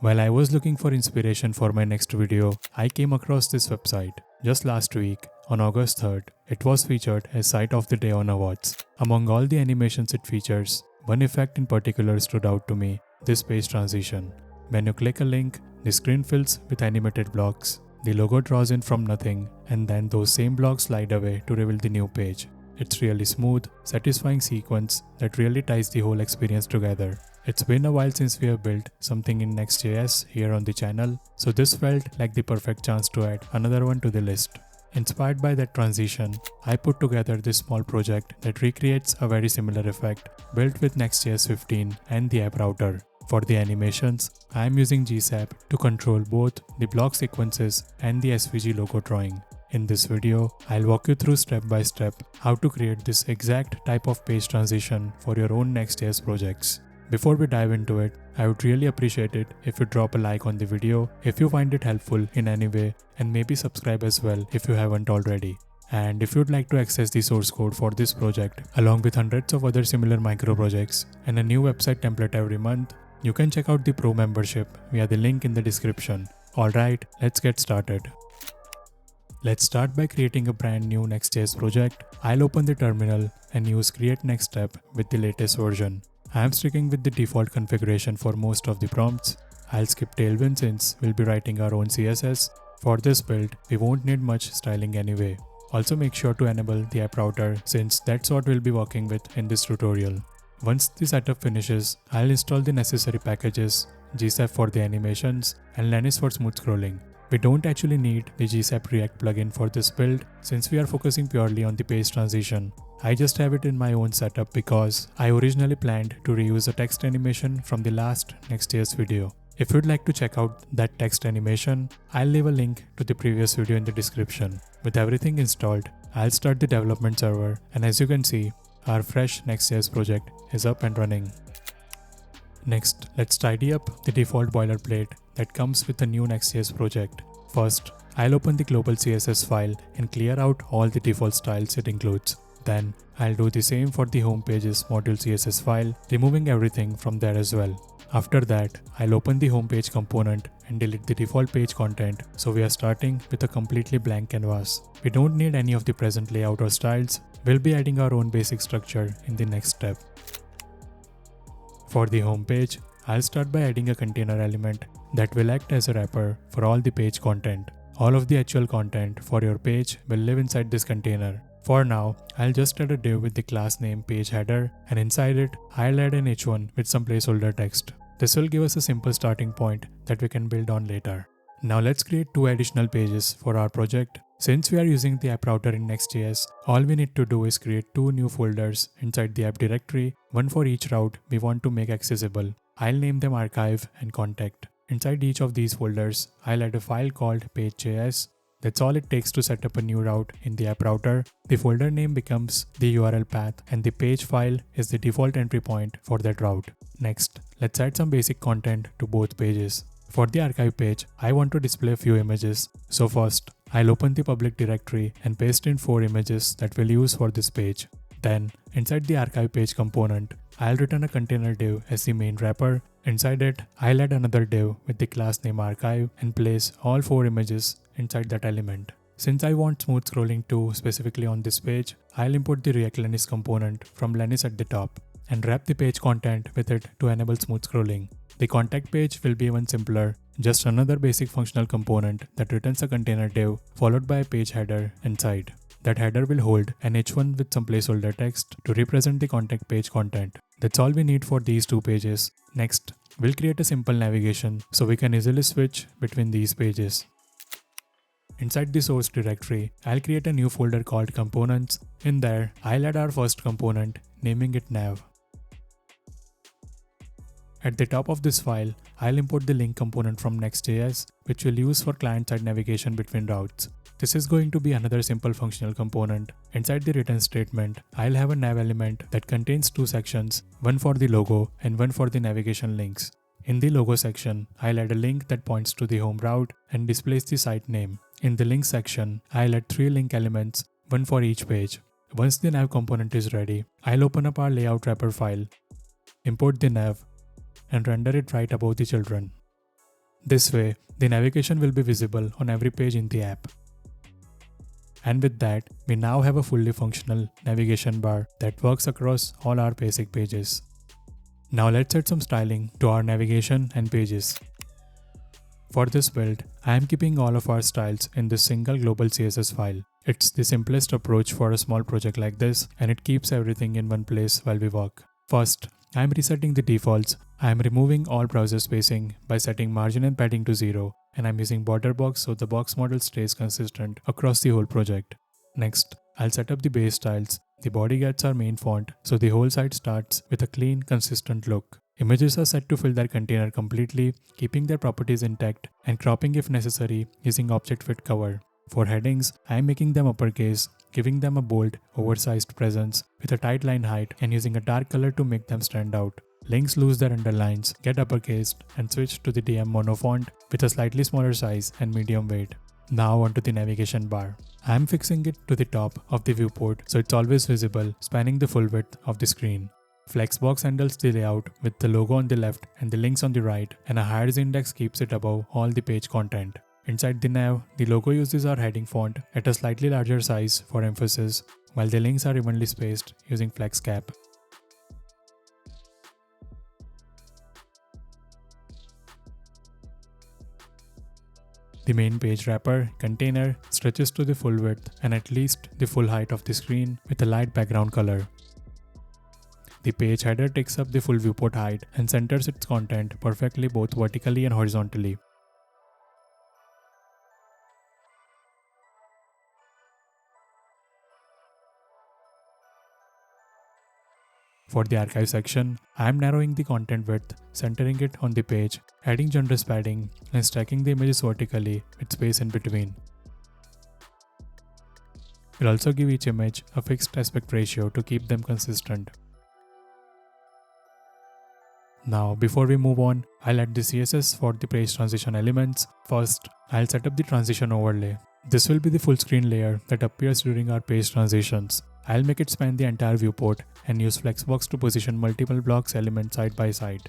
While I was looking for inspiration for my next video, I came across this website. Just last week, on August 3rd, it was featured as Site of the Day on Awards. Among all the animations it features, one effect in particular stood out to me, this page transition. When you click a link, the screen fills with animated blocks. The logo draws in from nothing, and then those same blocks slide away to reveal the new page. It's really smooth, satisfying sequence that really ties the whole experience together. It's been a while since we have built something in Next.js here on the channel, so this felt like the perfect chance to add another one to the list. Inspired by that transition, I put together this small project that recreates a very similar effect built with Next.js 15 and the app router. For the animations, I am using GSAP to control both the block sequences and the SVG logo drawing. In this video, I'll walk you through step by step how to create this exact type of page transition for your own Next.js projects. Before we dive into it, I would really appreciate it if you drop a like on the video if you find it helpful in any way, and maybe subscribe as well if you haven't already. And if you'd like to access the source code for this project along with hundreds of other similar micro projects and a new website template every month, you can check out the Pro membership via the link in the description. Alright, let's get started. Let's start by creating a brand new Next.js project. I'll open the terminal and use create next step with the latest version. I am sticking with the default configuration for most of the prompts. I'll skip Tailwind since we'll be writing our own CSS. For this build, we won't need much styling anyway. Also make sure to enable the app router since that's what we'll be working with in this tutorial. Once the setup finishes, I'll install the necessary packages, GSAP for the animations and Lenis for smooth scrolling. We don't actually need the GSAP React plugin for this build since we are focusing purely on the page transition. I just have it in my own setup because I originally planned to reuse a text animation from the last Next.js video. If you'd like to check out that text animation, I'll leave a link to the previous video in the description. With everything installed, I'll start the development server, and as you can see, our fresh Next.js project is up and running. Next, let's tidy up the default boilerplate that comes with a new Next.js project. First, I'll open the global CSS file and clear out all the default styles it includes. Then, I'll do the same for the homepage's module CSS file, removing everything from there as well. After that, I'll open the homepage component and delete the default page content, so we are starting with a completely blank canvas. We don't need any of the present layout or styles. We'll be adding our own basic structure in the next step. For the homepage, I'll start by adding a container element that will act as a wrapper for all the page content. All of the actual content for your page will live inside this container. For now, I'll just add a div with the class name page header, and inside it, I'll add an h1 with some placeholder text. This will give us a simple starting point that we can build on later. Now let's create two additional pages for our project. Since we are using the app router in Next.js, all we need to do is create two new folders inside the app directory, one for each route we want to make accessible. I'll name them archive and contact. Inside each of these folders, I'll add a file called page.js. That's all it takes to set up a new route in the app router. The folder name becomes the URL path and the page file is the default entry point for that route. Next, let's add some basic content to both pages. For the archive page, I want to display a few images. So first, I'll open the public directory and paste in 4 images that we'll use for this page. Then, inside the archive page component, I'll return a container div as the main wrapper. Inside it, I'll add another div with the class name archive and place all 4 images inside that element. Since I want smooth scrolling too specifically on this page, I'll import the React Lenis component from Lenis at the top and wrap the page content with it to enable smooth scrolling. The contact page will be even simpler, just another basic functional component that returns a container div followed by a page header inside. That header will hold an h1 with some placeholder text to represent the contact page content. That's all we need for these two pages. Next, we'll create a simple navigation so we can easily switch between these pages. Inside the source directory, I'll create a new folder called components. In there, I'll add our first component, naming it nav. At the top of this file, I'll import the link component from Next.js, which we'll use for client-side navigation between routes. This is going to be another simple functional component. Inside the return statement, I'll have a nav element that contains 2 sections, one for the logo and one for the navigation links. In the logo section, I'll add a link that points to the home route and displays the site name. In the link section, I'll add 3 link elements, one for each page. Once the nav component is ready, I'll open up our layout wrapper file, import the nav, and render it right above the children. This way, the navigation will be visible on every page in the app. And with that, we now have a fully functional navigation bar that works across all our basic pages. Now let's add some styling to our navigation and pages. For this build, I am keeping all of our styles in this single global CSS file. It's the simplest approach for a small project like this, and it keeps everything in one place while we work. First, I am resetting the defaults. I am removing all browser spacing by setting margin and padding to 0, and I'm using border box so the box model stays consistent across the whole project. Next, I'll set up the base styles. The body gets our main font, so the whole site starts with a clean, consistent look. Images are set to fill their container completely, keeping their properties intact and cropping if necessary using object fit cover. For headings, I am making them uppercase, giving them a bold, oversized presence with a tight line height and using a dark color to make them stand out. Links lose their underlines, get uppercased, and switch to the DM mono font with a slightly smaller size and medium weight. Now onto the navigation bar. I am fixing it to the top of the viewport so it's always visible, spanning the full width of the screen. Flexbox handles the layout with the logo on the left and the links on the right, and a higher index keeps it above all the page content. Inside the nav, the logo uses our heading font at a slightly larger size for emphasis, while the links are evenly spaced using FlexCap. The main page wrapper container stretches to the full width and at least the full height of the screen with a light background color. The page header takes up the full viewport height and centers its content perfectly both vertically and horizontally. For the archive section, I am narrowing the content width, centering it on the page, adding generous padding, and stacking the images vertically with space in between. We'll also give each image a fixed aspect ratio to keep them consistent. Now, before we move on, I'll add the CSS for the page transition elements. First, I'll set up the transition overlay. This will be the full screen layer that appears during our page transitions. I'll make it span the entire viewport and use Flexbox to position multiple blocks elements side by side.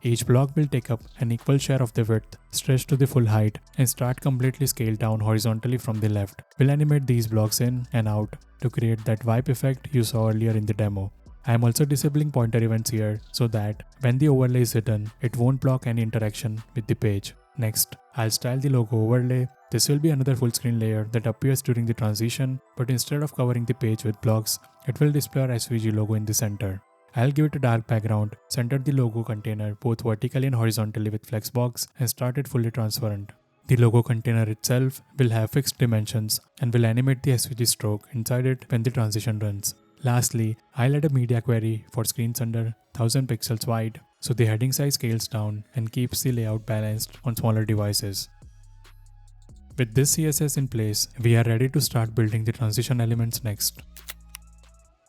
Each block will take up an equal share of the width, stretch to the full height, and start completely scaled down horizontally from the left. We'll animate these blocks in and out to create that wipe effect you saw earlier in the demo. I am also disabling pointer events here so that when the overlay is hidden, it won't block any interaction with the page. Next, I'll style the logo overlay. This will be another full screen layer that appears during the transition, but instead of covering the page with blocks, it will display our SVG logo in the center. I'll give it a dark background, center the logo container both vertically and horizontally with Flexbox, and start it fully transparent. The logo container itself will have fixed dimensions and will animate the SVG stroke inside it when the transition runs. Lastly, I'll add a media query for screens under 1000 pixels wide, so the heading size scales down and keeps the layout balanced on smaller devices. With this CSS in place, we are ready to start building the transition elements next.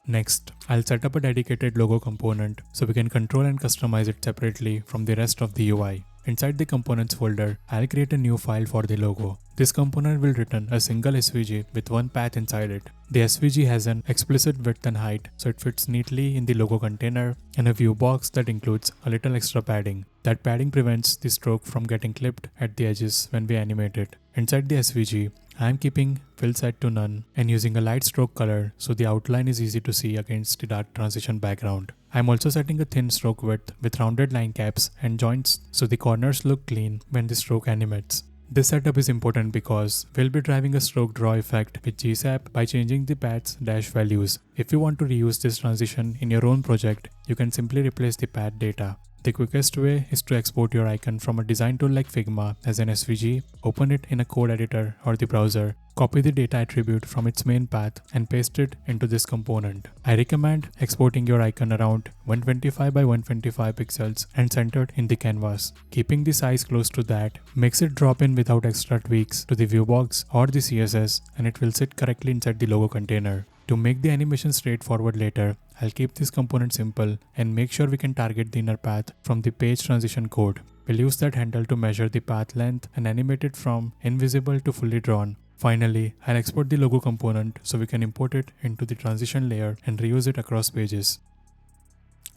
Next, I'll set up a dedicated logo component so we can control and customize it separately from the rest of the UI. Inside the components folder, I'll create a new file for the logo. This component will return a single SVG with one path inside it. The SVG has an explicit width and height, so it fits neatly in the logo container, and a view box that includes a little extra padding. That padding prevents the stroke from getting clipped at the edges when we animate it. Inside the SVG, I am keeping fill set to none and using a light stroke color so the outline is easy to see against the dark transition background. I am also setting a thin stroke width with rounded line caps and joints so the corners look clean when the stroke animates. This setup is important because we'll be driving a stroke draw effect with GSAP by changing the path's dash values. If you want to reuse this transition in your own project, you can simply replace the path data. The quickest way is to export your icon from a design tool like Figma as an SVG, open it in a code editor or the browser, copy the data attribute from its main path and paste it into this component. I recommend exporting your icon around 125 by 125 pixels and centered in the canvas. Keeping the size close to that makes it drop in without extra tweaks to the viewbox or the CSS, and it will sit correctly inside the logo container. To make the animation straightforward later, I'll keep this component simple and make sure we can target the inner path from the page transition code. We'll use that handle to measure the path length and animate it from invisible to fully drawn. Finally, I'll export the logo component so we can import it into the transition layer and reuse it across pages.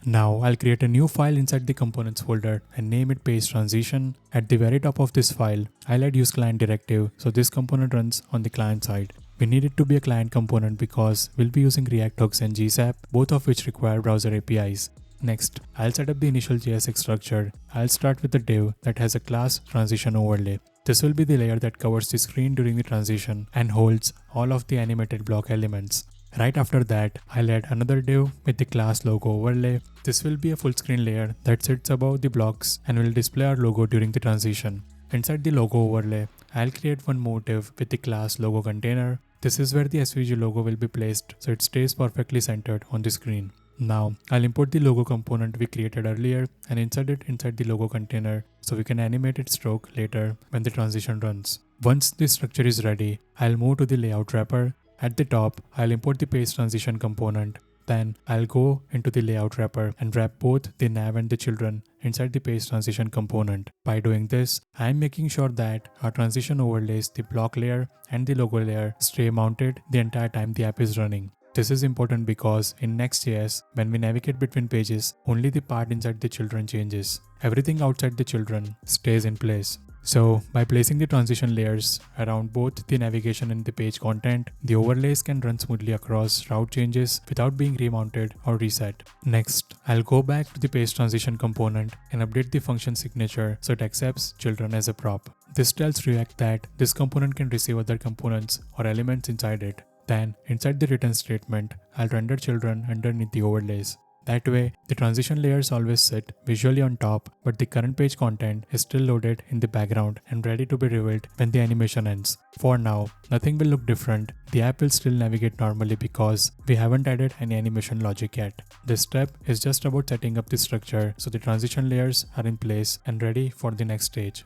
Now I'll create a new file inside the components folder and name it page transition. At the very top of this file, I'll add use client directive so this component runs on the client side. We need it to be a client component because we'll be using React hooks and GSAP, both of which require browser APIs. Next, I'll set up the initial JSX structure. I'll start with a div that has a class transition overlay. This will be the layer that covers the screen during the transition and holds all of the animated block elements. Right after that, I'll add another div with the class logo overlay. This will be a full screen layer that sits above the blocks and will display our logo during the transition. Inside the logo overlay, I'll create one more div with the class logo container. This is where the SVG logo will be placed so it stays perfectly centered on the screen. Now, I'll import the logo component we created earlier and insert it inside the logo container so we can animate its stroke later when the transition runs. Once this structure is ready, I'll move to the layout wrapper. At the top, I'll import the page transition component. Then I'll go into the layout wrapper and wrap both the nav and the children inside the page transition component. By doing this, I'm making sure that our transition overlays, the block layer and the logo layer, stay mounted the entire time the app is running. This is important because in Next.js, when we navigate between pages, only the part inside the children changes. Everything outside the children stays in place. So, by placing the transition layers around both the navigation and the page content, the overlays can run smoothly across route changes without being remounted or reset. Next, I'll go back to the page transition component and update the function signature so it accepts children as a prop. This tells React that this component can receive other components or elements inside it. Then, inside the return statement, I'll render children underneath the overlays. That way, the transition layers always sit visually on top, but the current page content is still loaded in the background and ready to be revealed when the animation ends. For now, nothing will look different. The app will still navigate normally because we haven't added any animation logic yet. This step is just about setting up the structure so the transition layers are in place and ready for the next stage.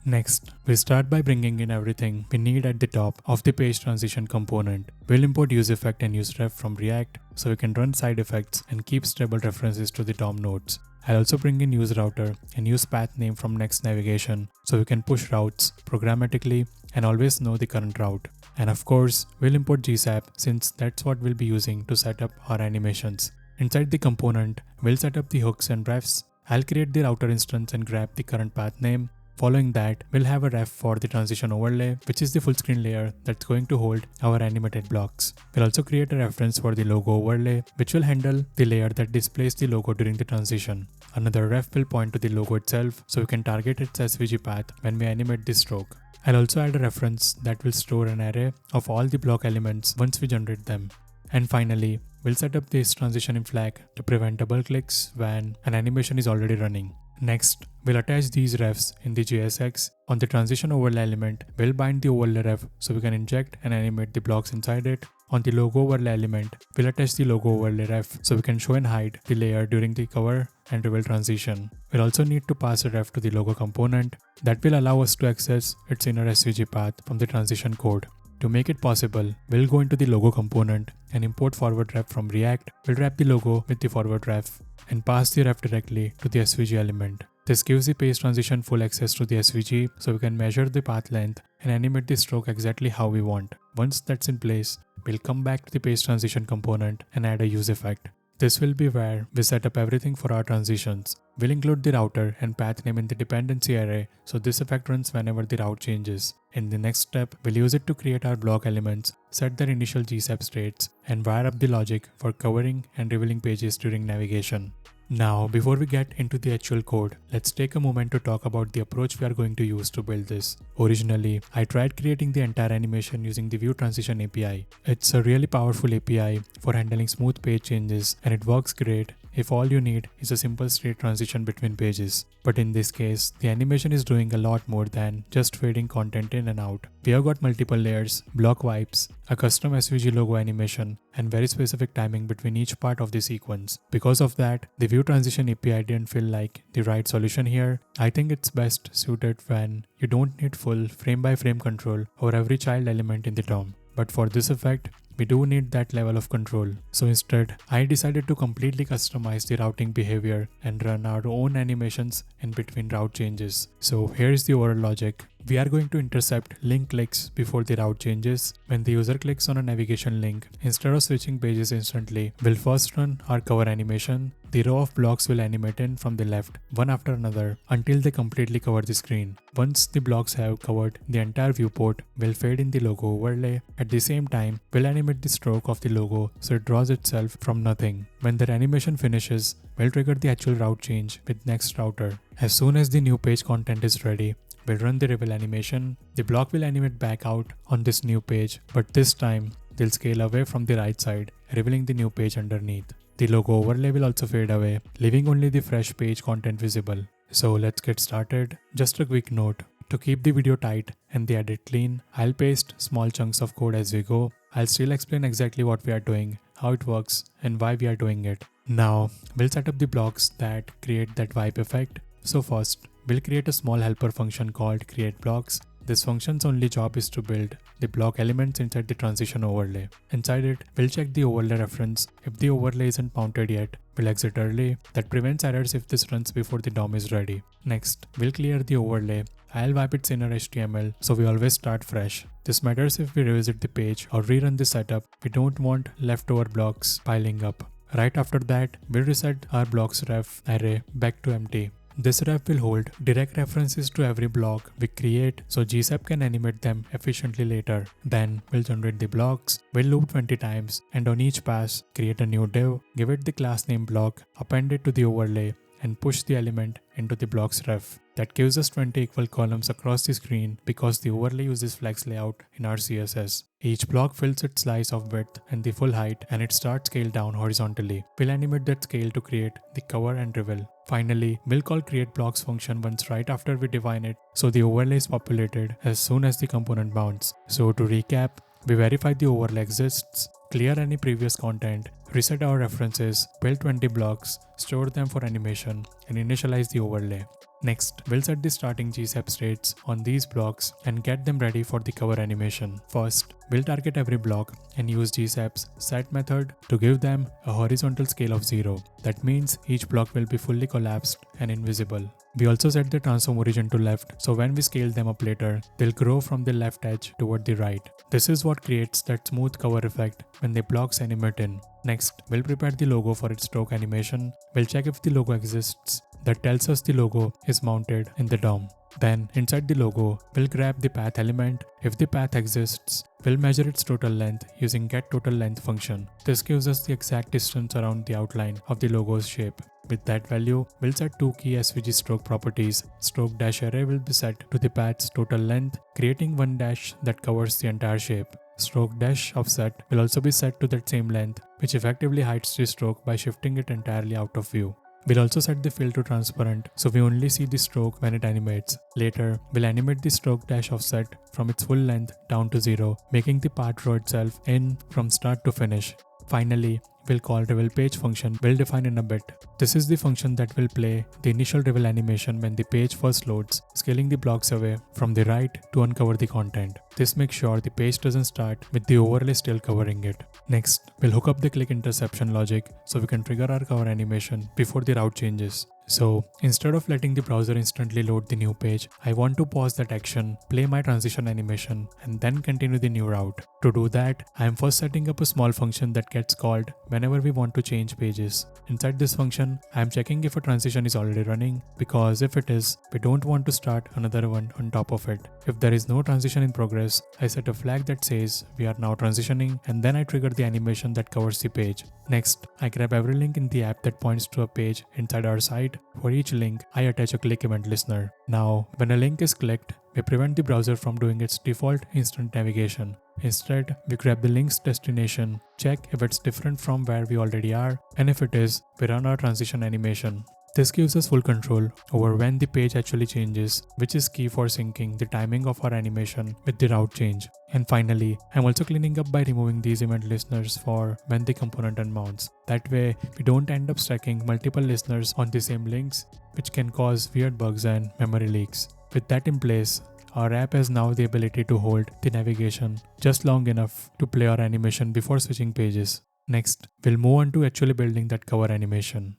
Next, we start by bringing in everything we need at the top of the page transition component. We'll import useEffect and useRef from React so we can run side effects and keep stable references to the DOM nodes. I'll also bring in useRouter and use path name from Next Navigation so we can push routes programmatically and always know the current route. And of course, we'll import GSAP since that's what we'll be using to set up our animations. Inside the component, we'll set up the hooks and refs. I'll create the router instance and grab the current path name. Following that, we'll have a ref for the transition overlay, which is the full screen layer that's going to hold our animated blocks. We'll also create a reference for the logo overlay, which will handle the layer that displays the logo during the transition. Another ref will point to the logo itself, so we can target its SVG path when we animate this stroke. I'll also add a reference that will store an array of all the block elements once we generate them. And finally, we'll set up this transition in flag to prevent double clicks when an animation is already running. Next, we'll attach these refs in the JSX. On the transition overlay element, we'll bind the overlay ref so we can inject and animate the blocks inside it. On the logo overlay element, we'll attach the logo overlay ref so we can show and hide the layer during the cover and reveal transition. We'll also need to pass a ref to the logo component that will allow us to access its inner SVG path from the transition code. To make it possible, we'll go into the logo component and import forward ref from React. We'll wrap the logo with the forward ref and pass the ref directly to the SVG element. This gives the page transition full access to the SVG so we can measure the path length and animate the stroke exactly how we want. Once that's in place, we'll come back to the page transition component and add a use effect. This will be where we set up everything for our transitions. We'll include the router and path name in the dependency array so this effect runs whenever the route changes. In the next step, we'll use it to create our block elements, set their initial GSAP states, and wire up the logic for covering and revealing pages during navigation. Now, before we get into the actual code, let's take a moment to talk about the approach we are going to use to build this. Originally, I tried creating the entire animation using the View Transition API. It's a really powerful API for handling smooth page changes, and it works great if all you need is a simple straight transition between pages. But in this case, the animation is doing a lot more than just fading content in and out. We have got multiple layers, block wipes, a custom SVG logo animation, and very specific timing between each part of the sequence. Because of that, the View Transition API didn't feel like the right solution here. I think it's best suited when you don't need full frame-by-frame control over every child element in the DOM. But for this effect, we do need that level of control. So instead, I decided to completely customize the routing behavior and run our own animations in between route changes. So here's the overall logic. We are going to intercept link clicks before the route changes. When the user clicks on a navigation link, instead of switching pages instantly, we'll first run our cover animation. The row of blocks will animate in from the left, one after another, until they completely cover the screen. Once the blocks have covered the entire viewport, we'll fade in the logo overlay. At the same time, we'll animate the stroke of the logo so it draws itself from nothing. When the animation finishes, we'll trigger the actual route change with Next router. As soon as the new page content is ready, we'll run the reveal animation. The block will animate back out on this new page, but this time they'll scale away from the right side, revealing the new page underneath. The logo overlay will also fade away, leaving only the fresh page content visible. So let's get started. Just a quick note. To keep the video tight and the edit clean, I'll paste small chunks of code as we go. I'll still explain exactly what we are doing, how it works, and why we are doing it. Now, we'll set up the blocks that create that wipe effect. So first, we'll create a small helper function called createBlocks. This function's only job is to build the block elements inside the transition overlay. Inside it, we'll check the overlay reference. If the overlay isn't mounted yet, we'll exit early. That prevents errors if this runs before the DOM is ready. Next, we'll clear the overlay. I'll wipe its inner HTML so we always start fresh. This matters if we revisit the page or rerun the setup. We don't want leftover blocks piling up. Right after that, we'll reset our blocks ref array back to empty. This ref will hold direct references to every block we create so GSAP can animate them efficiently later. Then we'll generate the blocks, we'll loop 20 times, and on each pass, create a new div, give it the class name block, append it to the overlay, and push the element into the blocks ref. That gives us 20 equal columns across the screen because the overlay uses flex layout in our CSS. Each block fills its slice of width and the full height, and it starts scale down horizontally. We'll animate that scale to create the cover and reveal. Finally, we'll call createBlocks function once right after we define it so the overlay is populated as soon as the component mounts. So to recap, we verify the overlay exists, clear any previous content, reset our references, build 20 blocks, store them for animation, and initialize the overlay. Next, we'll set the starting GSAP states on these blocks and get them ready for the cover animation. First, we'll target every block and use GSAP's set method to give them a horizontal scale of 0. That means each block will be fully collapsed and invisible. We also set the transform origin to left, so when we scale them up later, they'll grow from the left edge toward the right. This is what creates that smooth cover effect when the blocks animate in. Next, we'll prepare the logo for its stroke animation. We'll check if the logo exists. That tells us the logo is mounted in the DOM. Then, inside the logo, we'll grab the path element. If the path exists, we'll measure its total length using getTotalLength function. This gives us the exact distance around the outline of the logo's shape. With that value, we'll set two key SVG stroke properties. Stroke-array will be set to the path's total length, creating one dash that covers the entire shape. Stroke-offset will also be set to that same length, which effectively hides the stroke by shifting it entirely out of view. We'll also set the fill to transparent, so we only see the stroke when it animates. Later, we'll animate the stroke-offset from its full length down to 0, making the path row itself in from start to finish. Finally, we'll call revealPage function we'll define in a bit. This is the function that will play the initial reveal animation when the page first loads, scaling the blocks away from the right to uncover the content. This makes sure the page doesn't start with the overlay still covering it. Next, we'll hook up the click interception logic so we can trigger our cover animation before the route changes. So instead of letting the browser instantly load the new page, I want to pause that action, play my transition animation, and then continue the new route. To do that, I am first setting up a small function that gets called whenever we want to change pages. Inside this function, I am checking if a transition is already running, because if it is, we don't want to start another one on top of it. If there is no transition in progress, I set a flag that says we are now transitioning, and then I trigger the animation that covers the page. Next, I grab every link in the app that points to a page inside our site. For each link, I attach a click event listener. Now, when a link is clicked, we prevent the browser from doing its default instant navigation. Instead, we grab the link's destination, check if it's different from where we already are, and if it is, we run our transition animation. This gives us full control over when the page actually changes, which is key for syncing the timing of our animation with the route change. And finally, I'm also cleaning up by removing these event listeners for when the component unmounts. That way, we don't end up stacking multiple listeners on the same links, which can cause weird bugs and memory leaks. With that in place, our app has now the ability to hold the navigation just long enough to play our animation before switching pages. Next, we'll move on to actually building that cover animation.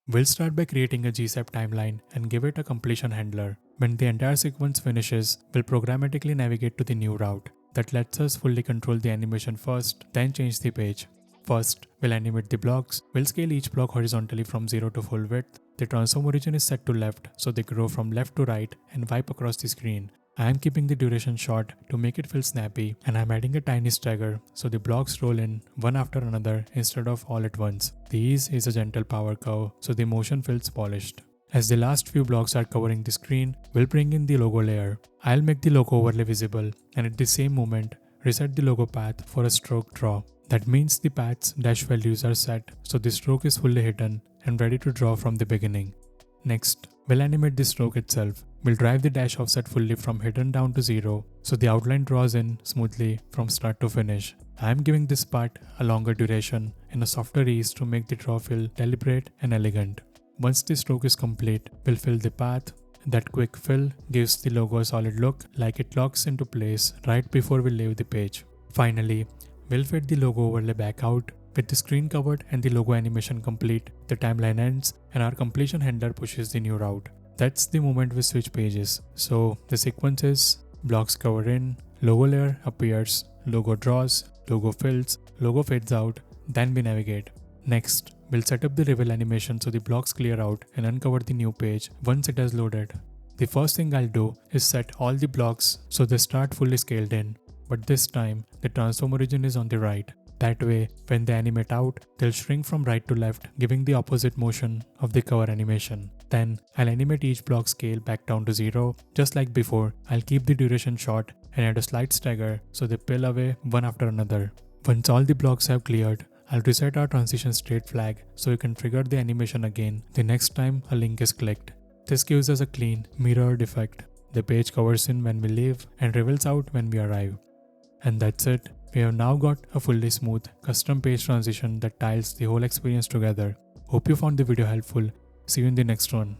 We'll start by creating a GSAP timeline and give it a completion handler. When the entire sequence finishes, we'll programmatically navigate to the new route. That lets us fully control the animation first, then change the page. First, we'll animate the blocks. We'll scale each block horizontally from 0 to full width. The transform origin is set to left, so they grow from left to right and wipe across the screen. I am keeping the duration short to make it feel snappy, and I'm adding a tiny stagger so the blocks roll in one after another instead of all at once. The ease is a gentle power curve, so the motion feels polished. As the last few blocks are covering the screen, we'll bring in the logo layer. I'll make the logo overlay visible, and at the same moment, reset the logo path for a stroke draw. That means the path's dash values are set, so the stroke is fully hidden and ready to draw from the beginning. Next, we'll animate the stroke itself. We'll drive the dash offset fully from hidden down to 0, so the outline draws in smoothly from start to finish. I am giving this part a longer duration and a softer ease to make the draw feel deliberate and elegant. Once the stroke is complete, we'll fill the path. That quick fill gives the logo a solid look, like it locks into place right before we leave the page. Finally, we'll fade the logo overlay back out. With the screen covered and the logo animation complete, the timeline ends and our completion handler pushes the new route. That's the moment we switch pages. So the sequence is blocks cover in, logo layer appears, logo draws, logo fills, logo fades out, then we navigate. Next, we'll set up the reveal animation so the blocks clear out and uncover the new page once it has loaded. The first thing I'll do is set all the blocks so they start fully scaled in, but this time the transform origin is on the right. That way, when they animate out, they'll shrink from right to left, giving the opposite motion of the cover animation. Then, I'll animate each block scale back down to 0. Just like before, I'll keep the duration short and add a slight stagger so they peel away one after another. Once all the blocks have cleared, I'll reset our transition state flag so you can trigger the animation again the next time a link is clicked. This gives us a clean, mirrored effect. The page covers in when we leave and reveals out when we arrive. And that's it. We have now got a fully smooth, custom page transition that ties the whole experience together. Hope you found the video helpful. See you in the next one.